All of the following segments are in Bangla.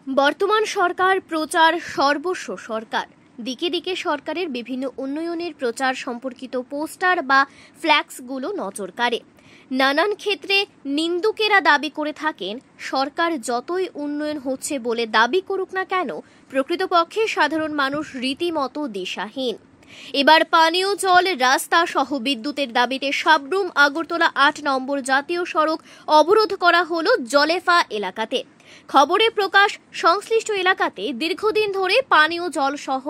বর্তমান সরকার প্রচার সর্বস্ব সরকার। দিকে দিকে সরকারের বিভিন্ন উন্নয়নের প্রচার সম্পর্কিত পোস্টার বা ফ্ল্যাক্সগুলো নজর কাড়ে। নানান ক্ষেত্রে নিন্দুকেরা দাবি করে থাকেন, সরকার যতই উন্নয়ন হচ্ছে বলে দাবি করুক না কেন, প্রকৃতপক্ষে সাধারণ মানুষ রীতিমতো দিশাহীন। এবার পানীয় জল, রাস্তা সহ বিদ্যুতের দাবিতে সাবরুম আগরতলা ৮ নম্বর জাতীয় সড়ক অবরোধ করা হলো জলেফা এলাকাতে। খবরে প্রকাশ, সংশ্লিষ্ট এলাকাতে দীর্ঘদিন ধরে পানীয় জল সহ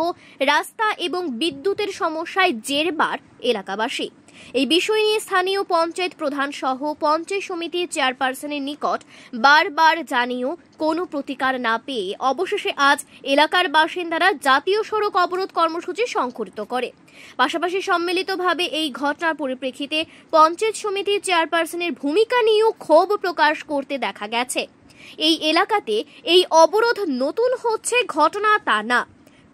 রাস্তা এবং বিদ্যুতের সমস্যায় জেরবার এলাকাবাসী। এই বিষয় নিয়ে স্থানীয় পঞ্চায়েত প্রধান সহ পঞ্চায়েত সমিতির চেয়ারপারসনের নিকট বারবার জানিয়েও কোনো প্রতিকার না পেয়ে অবশেষে আজ এলাকার বাসিন্দারা জাতীয় সড়ক অবরোধ কর্মসূচি সংঘটিত করে। পাশাপাশি সম্মিলিতভাবে এই ঘটনার পরিপ্রেক্ষিতে পঞ্চায়েত সমিতির চেয়ারপারসনের ভূমিকা নিয়েও ক্ষোভ প্রকাশ করতে দেখা গেছে। এই এলাকাতে এই অবরোধ নতুন হচ্ছে ঘটনা তা না।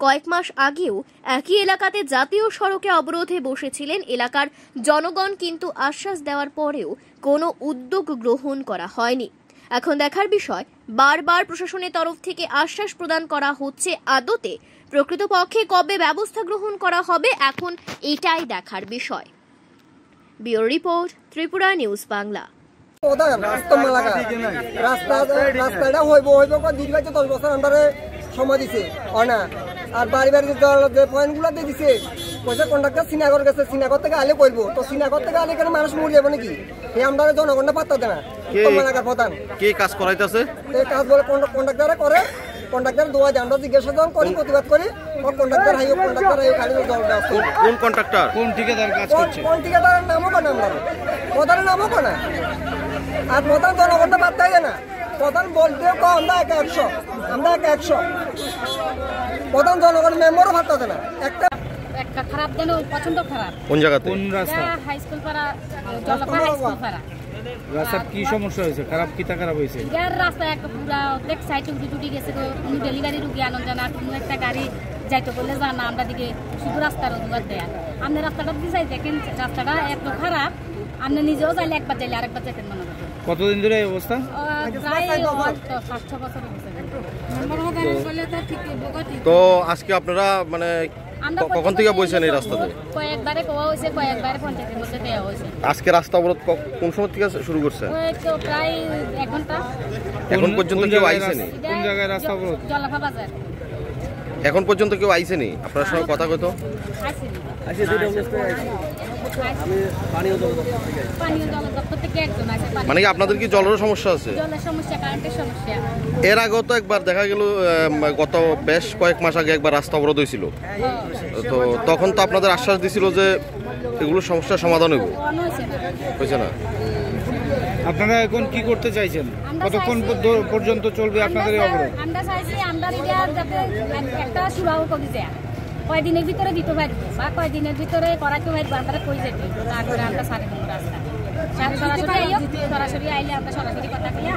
কয়েক মাস আগেও একই এলাকাতে জাতীয় সড়কে অবরোধে বসেছিলেন এলাকার জনগণ, কিন্তু আশ্বাস দেওয়ার পরেও কোনো উদ্যোগ গ্রহণ করা হয়নি। এখন দেখার বিষয়, বারবার প্রশাসনের তরফ থেকে আশ্বাস প্রদান করা হচ্ছে, আদতে প্রকৃতপক্ষে কবে ব্যবস্থা গ্রহণ করা হবে, এখন এটাই দেখার বিষয়। Bureau report, Tripura news Bangla. রাস্তাটা হইব দীর্ঘ 10 বছর আন্ডারে সময় দিছে না। আর বাড়ি বাড়ি যে পয়েন্টগুলো দিয়ে দিছে, পয়সা কন্ট্রাক্টর শ্রীনগর গেছে, শ্রীনগর থেকে আলে করবো, তো শ্রীনগর থেকে আলে এখানে মানুষ মরে যাবে নাকি? এই আমরা জনগণটা পাত্তা দেয় না। এলাকার প্রধান কে কাজ করাইতেছে, এই কাজ বলে কন্ট্রাক্টরে করে। কন্ট্রাক্টর দোয়া আমরা জিজ্ঞাসা করি, প্রতিবাদ করি, কন্ট্রাক্টর হাইও খালি জল দেওয়া। কোন কন্ট্রাক্টর, কোন ঠিকাদার কাজ করছে? কোন ঠিকাদারের নামও কেন, আমরা প্রধানের নামও কেন। আর প্রধান জনগণটা পাত্তাই দেয় না। প্রধান বলতেও আমরা একা 100, আমরা একা 100, প্রধান জনগণ মেম্বারও পাত্তা দেয় না। একটা খারাপ যেন পছন্দ খারাপ। কোন জায়গাতে? কোন রাস্তা? হাই স্কুল পাড়া, জলপা হাই স্কুল পাড়া। রাস্তার কি সমস্যা হয়েছে? খারাপ কিটা খারাপ হয়েছে? ইয়ার রাস্তা একটা পুরা অর্ধেক সাইডে উঠে গেছে। কোনো ডেলিভারি রুগী আনন্দ জানা, কোনো একটা গাড়ি যাইতে বললে জানা, আমরা দিকে শুধু রাস্তার অজুহাত দেয়া। আপনি রাস্তাটা দিয়ে যাই দেখেন, রাস্তাটা এত খারাপ, আপনি নিজেও যাইলে একবার যাইলে আরেকবার যেতেন মনে করেন। কতদিন ধরে এই অবস্থা? প্রায় 5-6 বছর হয়েছে। তো আজকে আপনারা মানে কখন থেকে বসেছেন এই রাস্তাতে? কয়েকবারে কোয়া হয়েছে, কয়েকবারে পঞ্চায়েতের মধ্যে দেওয়া হয়েছে। আজকে রাস্তা অবরোধ কোন সময় থেকে শুরু করছে? তো প্রায় 1 ঘন্টা। এখন পর্যন্ত কেউ আইসেনি? কোন জায়গায় রাস্তা অবরোধ? জলফা বাজার। এখন পর্যন্ত কেউ আইসেনি? আপনার সঙ্গে কথা কইতো? মানে কি আপনাদের কি জলের সমস্যা আছে? জলের সমস্যা, কারেন্টের সমস্যা। এর আগেও তো একবার দেখা গেল, গত বেশ কয়েক মাস আগে একবার রাস্তা অবরোধ হয়েছিল। তো তখন তো আপনাদের আশ্বাস দিছিল যে এগুলো সমস্যার সমাধান হইব, হয়েছে না? আপনারা এখন কি করতে চাইছেন? কতক্ষণ পর্যন্ত চলবে আপনাদের এই অবরোধ? আমরা চাইছি আমরা যাতে একটা সুরাহ করে দেয়, কয়দিনের ভিতরে দিতে পারবো বা কয়দিনের ভিতরে করাতে পারবো, আমরা কই যেতে তারপরে আমরা সারি রাস্তা সরাসরি আইলে আমরা সরাসরি কথা বলি।